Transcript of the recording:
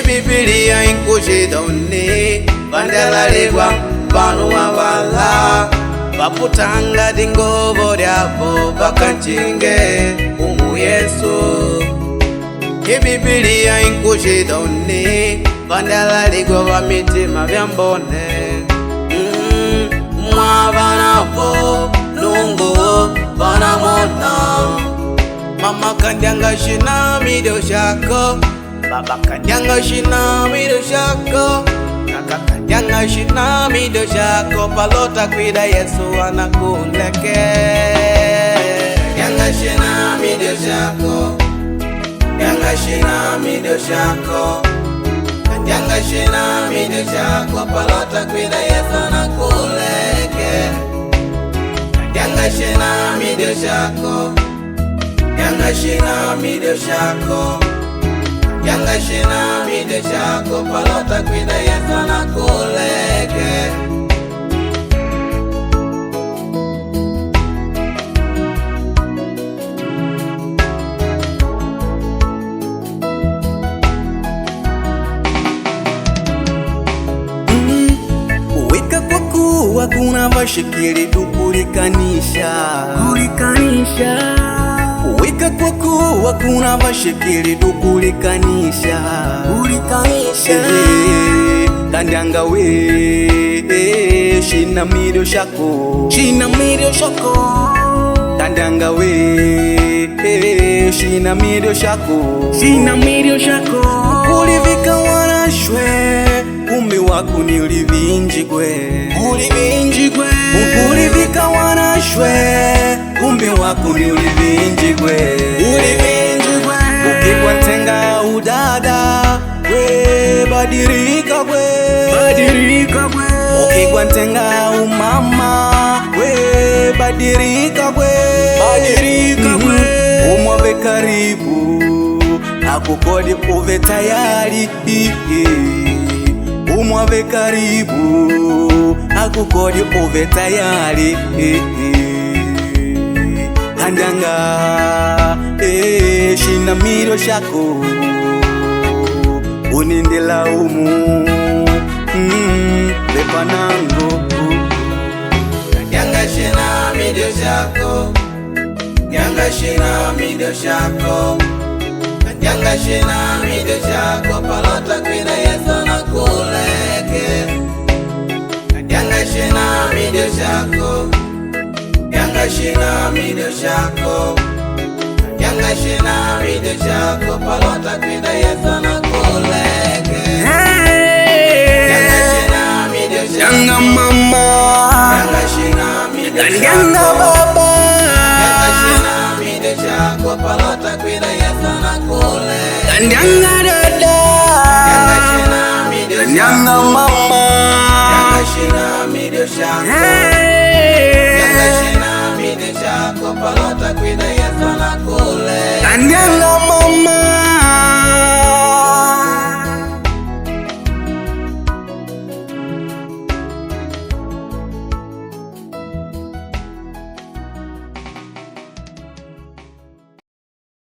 Bibilia inkushidoni bandela ligwa panu wavala baputanga dingobo lyabo bakanchinge umu Yesu. Bibilia inkushidoni bandela ligwa bamitima byambone mwabanapo nungu banamona mama kanyanga shina mido shako baba kanyanga shina mido shako kaka kanyanga shina mido shako palota kwida Yesu anakuleke kanyanga shina mido shako kanyanga shina mido shako kanyanga shina mido shako palota kwida Yesu anakuleke kanyanga shina mido shako kanyanga shina mido shako kanyanga shina mido shako palota kwida Yesu anakuleke. Weka kwa kuwa kuna vashikili dukulikanisha weka kwa kuwa kuna vashikili dukulikanisha kandanga we shina mido shako kandanga we shina mido shako kulivika wanashwe kumbi waku ni ulivinjigwe kulivika wanashwe kumbi waku ni ulivinjigwe ukikwa tenga udada we badirika we ukikwa tenga umama we badirika we umwave karibu akukodi uve tayari umwave karibu akukodi uve tayari kandanga shina mido shako unindela umu lepanango kandanga shina mido shako kandanga shina mido shako kandanga shina mido shako palota kwida Yesu anakuleke kandanga shina mido shako kandanga shina mido shako kandanga shina mido shako palota kwida Yesu anakuleke kandanga shina mido shako kandanga mama kandanga shina mido shako kandanga baba kandanga shina mido shako palota kwida Yesu anakuleke kandanga dada kandanga shina mido shako kandanga mama kandanga shina mido shako kandanga shina mido shako palota kwida Yesu anakuleke kandanga